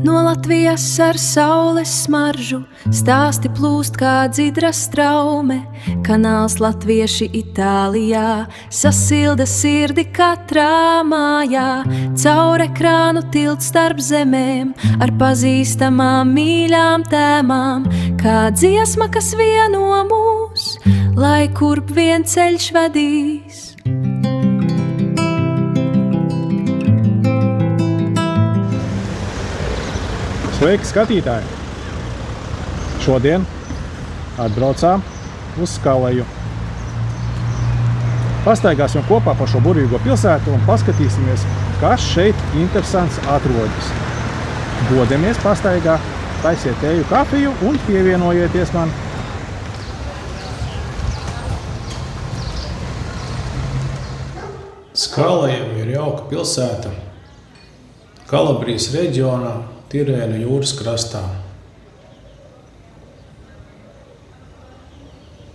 No Latvijas ar saules smaržu stāsti plūst kā dzidra straume. Kanāls latvieši Itālijā sasilda sirdi katrā mājā. Caur ekrānu tilts starp zemēm ar pazīstamām mīļām tēmām. Kā dziesma, kas vieno mūs, lai kurp vien ceļš vedīs. Sveiki, skatītāji! Šodien atbraucām uz Skaleju. Pastaigāsim kopā pa šo burvīgo pilsētu un paskatīsimies, kas šeit interesants atrodas. Dodamies pastaigā, taisiet teju kafiju un pievienojieties man. Skaleja ir jauka pilsēta Kalabrijas reģionā, Tirēnu jūras krastā.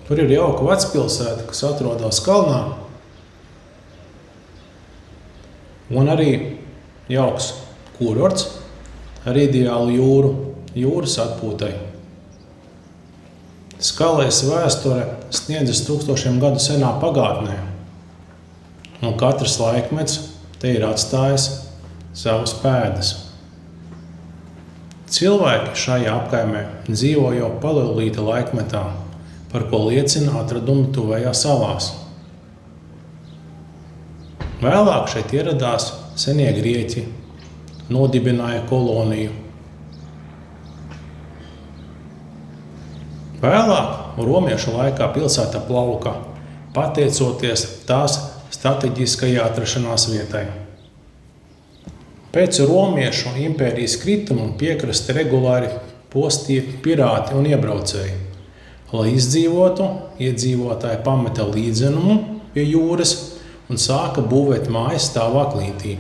Tur ir jauka vecpilsēta, kas atrodas kalnā, un arī jauks kurorts ar ideālu jūras atpūtai. Skalejas vēsture sniedzas tūkstošiem gadu senā pagātnē, un katrs laikmets te ir atstājis savas pēdas. Cilvēki šajā apkaimē dzīvo jau paleolīta laikmetā, par ko liecina atradumi tuvējās salās. Vēlāk šeit ieradās senie grieķi, nodibināja koloniju. Vēlāk romiešu laikā pilsēta plauka, pateicoties tās strateģiskajai atrašanās vietai. Pēc romiešu impērijas krituma piekrasti regulāri postīja pirāti un iebraucēji. Lai izdzīvotu, iedzīvotāji pameta līdzenumu pie jūras un sāka būvēt mājas stāvā klītī.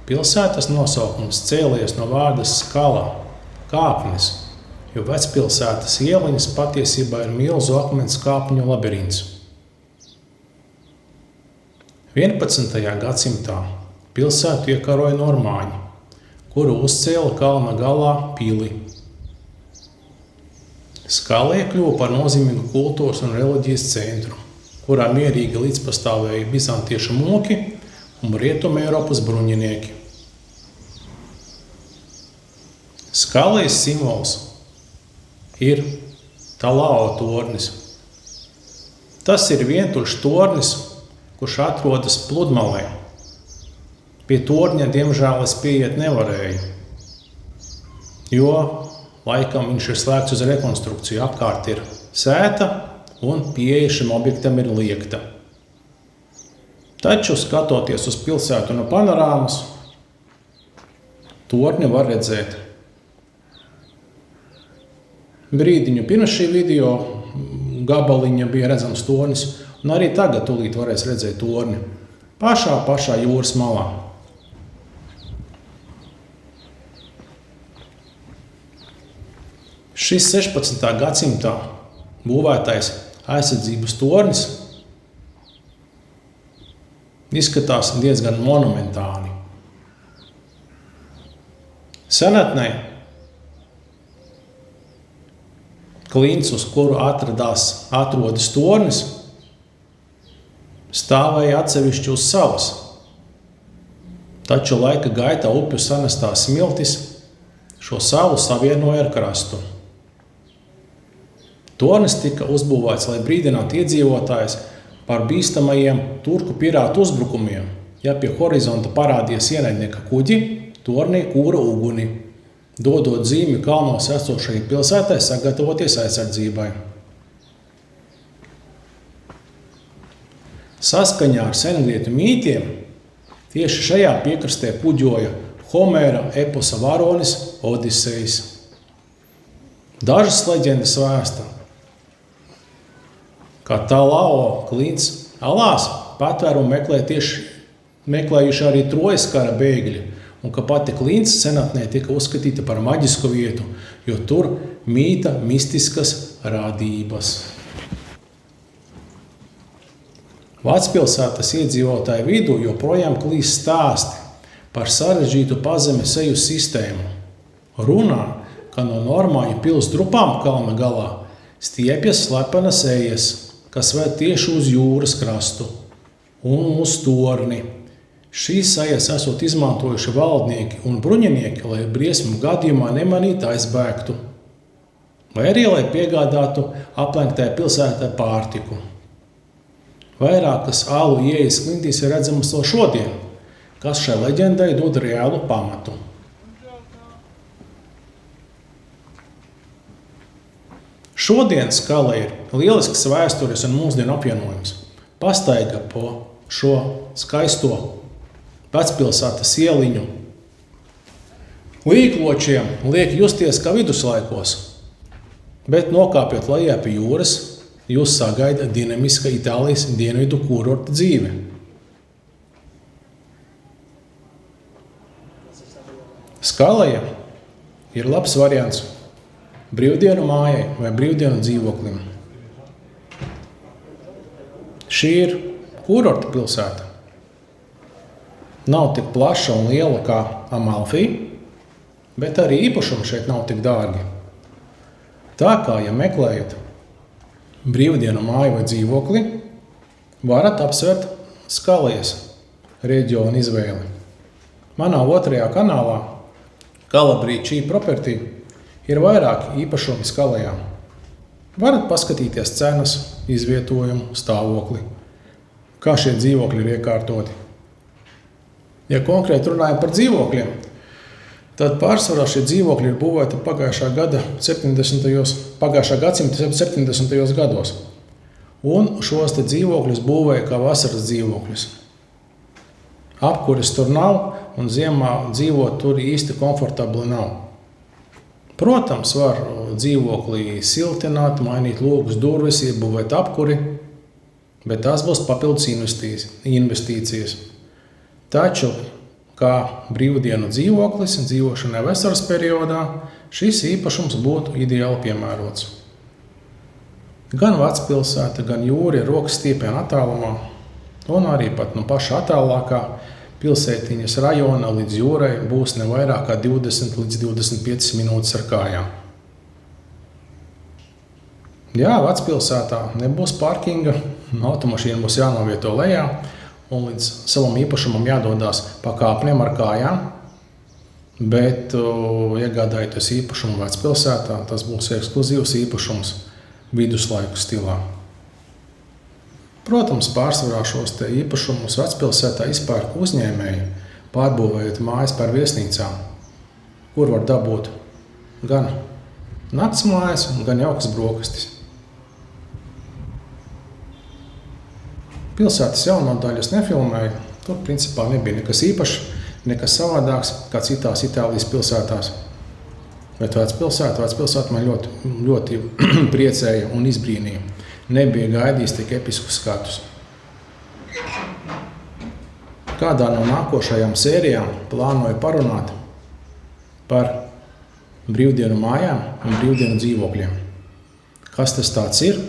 Pilsētas nosaukums cēlies no vārda skala, kāpnes, jo vecpilsētas ieliņas patiesībā ir milzu akmens kāpņu labirints. 11. gadsimtā pilsētu iekaroja normāņi, kuru uzcēla kalna galā pili. Skaleja kļuva par nozīmīgu kultūras un reliģijas centru, kurā mierīgi līdzpastāvēja bizantiešu mūki un Rietuma Eiropas bruņinieki. Skalejas simbols ir Talao tornis. Tas ir vientuļš tornis, kurš atrodas pludmalē. Pie torņa, diemžēl, es pieiet nevarēju, jo laikam viņš ir slēgts uz rekonstrukciju. Apkārt ir sēta un pieeja šim objektam ir liekta. Taču, skatoties uz pilsētu no panorāmas, torni var redzēt. Brīdiņu pirms šī video gabaliņa bija redzams tornis, un arī tagad tūlīt varēs redzēt torni pašā jūras malā. Šis 16. gadsimtā būvētais aizsardzības tornis izskatās diezgan monumentāli. Senatnē klints, uz kuru atrodas tornis, stāvēja atsevišķi uz salas, taču laika gaitā upju sanestās smiltis šo salu savienoja ar krastu. Tornis tika uzbūvēts, lai brīdinātu iedzīvotājus par bīstamajiem turku pirātu uzbrukumiem. Ja pie horizonta parādījās ienaidnieka kuģi, tornī kūra uguni, dodot zīmi kalnos esošajai pilsētai sagatavoties aizsardzībai. Saskaņā ar sengrieķu mītiem tieši šajā piekrastē kuģoja Homēra eposa varonis Odisejs. Dažas leģendas vēsta, ka Talao klints alās patvērumu meklējuši arī Trojas kara bēgļi, un ka pati klints senatnē tika uzskatīta par maģisku vietu, jo tur mīta mistiskas radības. Vecpilsētas iedzīvotāju vidū joprojām klīst stāsti par sarežģītu pazemes eju sistēmu, Runā, ka no normāļu pils drupām kalna galā stiepjas slepenas ejas, kas ved tieši uz jūras krastu un uz torni. Šīs ejas esot izmantojuši valdnieki un bruņinieki, lai briesmu gadījumā nemanītu aizbēgtu, vai arī, lai piegādātu aplenktai pilsētai pārtiku. Vairākas alu ieejas klintīs ir redzamas vēl šodien, kas šai leģendai dod reālu pamatu. Šodien Skala ir lielisks vēstures un mūsdienu apvienojums. Pastaiga po šo skaisto vecpilsētas ieliņu līkločiem liek justies kā viduslaikos, bet nokāpjot lejā pie jūras, jūs sagaida dinamiska Itālijas dienvidu kurorta dzīve. Skalaja ir labs variants brīvdienu mājai vai brīvdienu dzīvoklim. Šī ir kurorta pilsēta. Nav tik plaša un liela kā Amalfī, bet arī īpašumi šeit nav tik dārgi. Tā kā, ja meklējat brīvdienu māju vai dzīvokli, varat apsvērt Skalajas reģionu izvēli. Manā 2. kanālā Calabria Cheap Property ir vairāki īpašumi Skalajā. Varat paskatīties cenas, izvietojumu, stāvokli, kā šie dzīvokļi ir iekārtoti. Ja konkrēti runājam par dzīvokļiem, tad pārsvarā šie dzīvokļi ir būvēti pagājušā gadsimta 70. gados. Un šos te dzīvokļus būvēja kā vasaras dzīvokļus. Apkuris tur nav un ziemā dzīvot tur īsti komfortabli nav. Protams, var dzīvoklī siltināt, mainīt logus, durvis, iebūvēt apkuri, bet tās būs papildus investīcijas. Taču, kā brīvdienu dzīvoklis dzīvošanai vasaras periodā, šis īpašums būtu ideāli piemērots. Gan vecpilsēta, gan jūra ir rokas stiepiena attālumā, un arī pat no paša attālākā pilsētiņas rajona līdz jūrai būs ne vairāk kā 20 līdz 25 minūtes ar kājām. Jā, vecpilsētā nebūs parkinga, automašīna būs jānovieto lejā, un līdz savam īpašumam jādodās pa kāpnēm ar kājām, bet iegādājoties īpašumu vecpilsētā, tas būs ekskluzīvs īpašums viduslaiku stilā. Protams, pārsvarā šos te īpašumus vecpilsētā izpērk uzņēmēji, pārbūvējot mājas par viesnīcām, kur var dabūt gan naktsmājas, gan jaukas brokastis. Pilsētas jauno daļu es nefilmēju, tur principā nebija nekas īpašs, nekas savādāks kā citās Itālijas pilsētās. Bet vecpilsēta man ļoti priecēja un izbrīnīja. Nebija gaidījis tik episkus skatus. Kādā no nākošajām sērijām plānoju parunāt par brīvdienu mājām un brīvdienu dzīvokļiem. Kas tas tāds ir?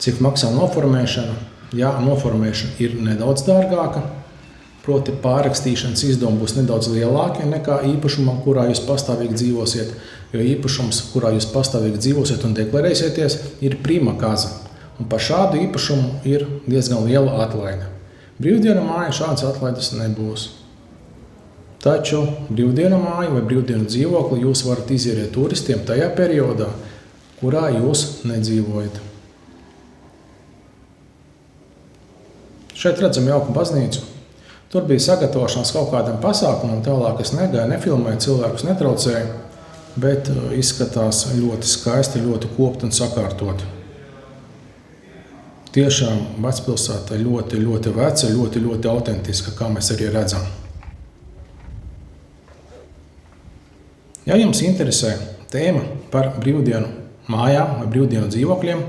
Cik maksā noformēšana? Jā, noformēšana ir nedaudz dārgāka, proti pārrakstīšanas izdevumi būs nedaudz lielāki nekā īpašumam, kurā jūs pastāvīgi dzīvosiet, jo īpašums, kurā jūs pastāvīgi dzīvosiet un deklarēsieties, ir prima casa, un par šādu īpašumu ir diezgan liela atlaide. Brīvdienu māja šādas atlaides nebūs. Taču brīvdienu māju vai brīvdienu dzīvokli jūs varat izīrēt turistiem tajā periodā, kurā jūs nedzīvojat. Šeit redzam jauku baznīcu. Tur bija sagatavošanās kaut kādam pasākumam, tālāk es negāju, nefilmēju, cilvēkus netraucēju, bet izskatās ļoti skaisti, ļoti kopti un sakārtoti. Tiešām vecpilsēta ļoti, ļoti veca, ļoti, ļoti autentiska, kā mēs arī redzam. Ja jums interesē tēma par brīvdienu mājām vai brīvdienu dzīvokļiem,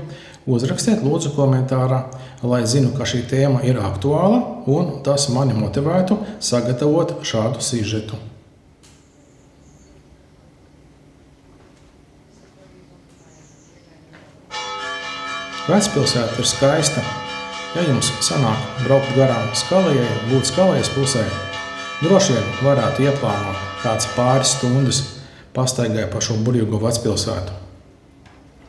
uzrakstiet lūdzu komentārā, lai zinu, ka šī tēma ir aktuāla un tas mani motivētu sagatavot šādu sižetu. Vecpilsēta ir skaista. Ja jums sanāk braukt garām Skalajai, būt Skalajas pusē, droši vien varētu ieplānot kāds pāris stundas pastaigāju pa šo burvīgo vecpilsētu.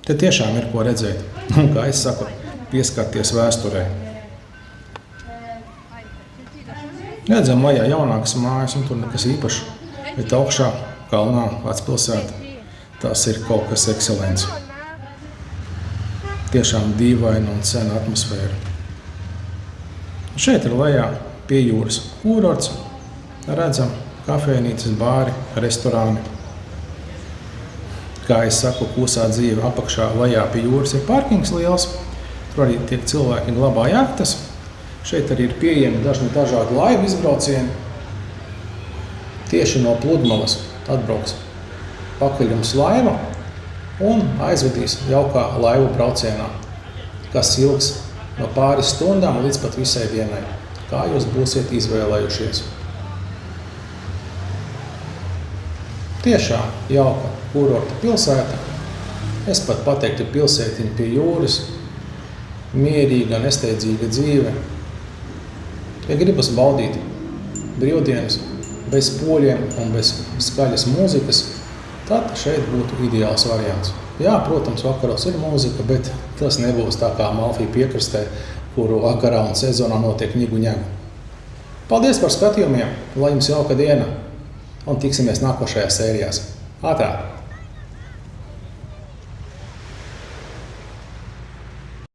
Te tiešām ir ko redzēt, un, kā es saku, pieskarties vēsturē. Redzam lejā jaunākas mājas, un tur nekas īpašs, bet augšā kalnā vecpilsēta. Tas ir kaut kas ekscelents. Tiešām dīvaina un sena atmosfēra. Šeit ir lejā pie jūras kūrorts. Redzam kafejnīcas, bāri, restorāni. Kā es saku, klusā dzīve apakšā lejā pie jūras ir parkings liels. Tur arī tiek cilvēki glabā jahtas. Šeit arī ir pieejami dažādi laivu izbraucieni. Tieši no pludmalas atbrauks pakaļjums laiva un aizvedīs jaukā laivu braucienā, kas ilgs no pāris stundām līdz pat visai dienai, kā jūs būsiet izvēlējušies. Tiešām jauka kurorta pilsēta. Es pat pateiktu pilsētiņa pie jūras, mierīga, nesteidzīga dzīve. Ja gribas baudīt brīvdienas bez poļiem un bez skaļas mūzikas, tad šeit būtu ideāls variants. Jā, protams, vakaros ir mūzika, bet tas nebūs tā kā Amalfī piekrastē, kuru vakarā un sezonā notiek ņigu-ņegu. Paldies par skatījumiem, lai jums jauka diena un tiksimies nākošajās sērijās. Ātrāk!